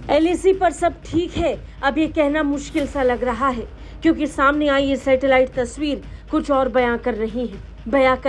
LAC पर सब ठीक है, अब ये कहना मुश्किल सा लग रहा है, क्योंकि सामने आई ये सैटेलाइट तस्वीर कुछ और बयां कर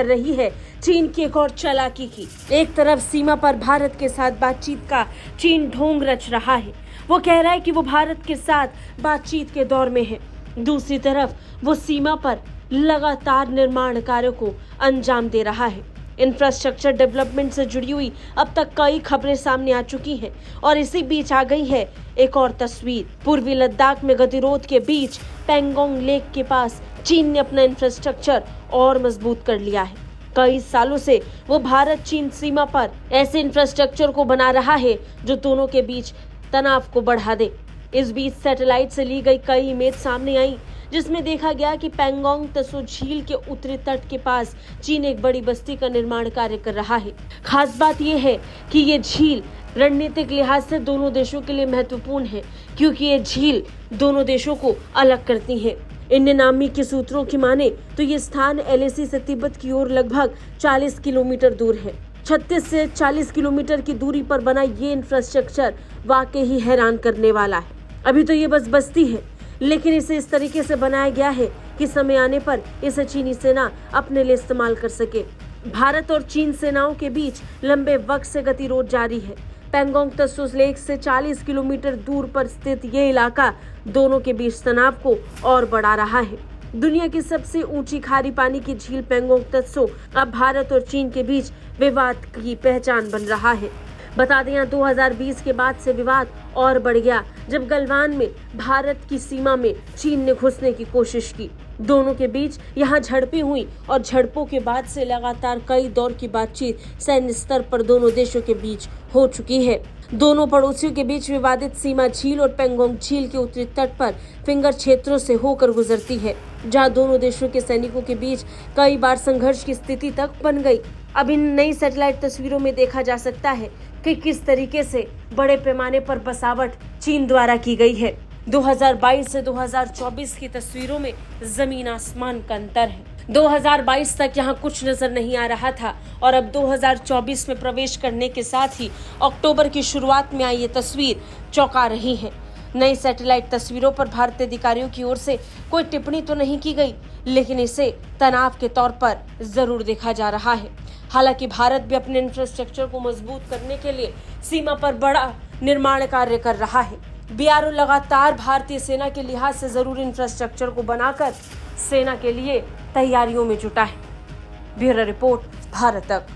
रही है चीन की एक और चालाकी की। एक तरफ सीमा पर भारत के साथ बातचीत का चीन ढोंग रच रहा है। वो कह रहा है कि वो भारत के साथ बातचीत के दौर में है। दूसरी तरफ वो सीमा पर लगातार निर्माण कार्यों को अंजाम दे रहा है। इंफ्रास्ट्रक्चर डेवलपमेंट से जुड़ी हुई अब तक कई खबरें सामने आ चुकी हैं और इसी बीच आ गई है एक और तस्वीर। पूर्वी लद्दाख में गतिरोध के बीच पैंगोंग लेक के पास चीन ने अपना इंफ्रास्ट्रक्चर और मजबूत कर लिया है। कई सालों से वो भारत चीन सीमा पर ऐसे इंफ्रास्ट्रक्चर को बना रहा है जो दोनों के बीच तनाव को बढ़ा दे। इस बीच सैटेलाइट से ली गई कई इमेज सामने आई, जिसमें देखा गया कि पैंगोंग त्सो झील के उत्तरी तट के पास चीन एक बड़ी बस्ती का निर्माण कार्य कर रहा है। खास बात यह है कि ये झील रणनीतिक लिहाज से दोनों देशों के लिए महत्वपूर्ण है, क्योंकि ये झील दोनों देशों को अलग करती है। इंडियन आर्मी के सूत्रों की माने तो ये स्थान एलएसी से तिब्बत की ओर लगभग 40 किलोमीटर दूर है। 36 से 40 किलोमीटर की दूरी पर बना ये इंफ्रास्ट्रक्चर वाकई ही हैरान करने वाला है। अभी तो ये बस बस्ती है, लेकिन इसे इस तरीके से बनाया गया है कि समय आने पर इसे चीनी सेना अपने लिए इस्तेमाल कर सके। भारत और चीन सेनाओं के बीच लंबे वक्त से गतिरोध जारी है। पैंगोंग त्सो लेक से 40 किलोमीटर दूर पर स्थित ये इलाका दोनों के बीच तनाव को और बढ़ा रहा है। दुनिया की सबसे ऊंची खारी पानी की झील पैंगोंग त्सो अब भारत और चीन के बीच विवाद की पहचान बन रहा है। बता दें 2020 के बाद से विवाद और बढ़ गया, जब गलवान में भारत की सीमा में चीन ने घुसने की कोशिश की। दोनों के बीच यहां झड़पें हुई और झड़पों के बाद से लगातार कई दौर की बातचीत सैन्य स्तर पर दोनों देशों के बीच हो चुकी है। दोनों पड़ोसियों के बीच विवादित सीमा झील और पैंगोंग झील के उत्तरी तट पर फिंगर क्षेत्रों से होकर गुजरती है, जहां दोनों देशों के सैनिकों के बीच कई बार संघर्ष की स्थिति तक बन गई। अब इन नई सैटेलाइट तस्वीरों में देखा जा सकता है कि किस तरीके से बड़े पैमाने पर बसावट चीन द्वारा की गई है। 2022 से 2024 की तस्वीरों में जमीन आसमान का अंतर है। 2022 तक यहाँ कुछ नजर नहीं आ रहा था और अब 2024 में प्रवेश करने के साथ ही अक्टूबर की शुरुआत में आई ये तस्वीर चौंका रही है। नई सैटेलाइट तस्वीरों पर भारतीय अधिकारियों की ओर से कोई टिप्पणी तो नहीं की गई, लेकिन इसे तनाव के तौर पर जरूर देखा जा रहा है। हालांकि भारत भी अपने इंफ्रास्ट्रक्चर को मजबूत करने के लिए सीमा पर बड़ा निर्माण कार्य कर रहा है। बीआरओ लगातार भारतीय सेना के लिहाज से जरूरी इंफ्रास्ट्रक्चर को बनाकर सेना के लिए तैयारियों में जुटा है। ब्यूरो रिपोर्ट, भारत तक।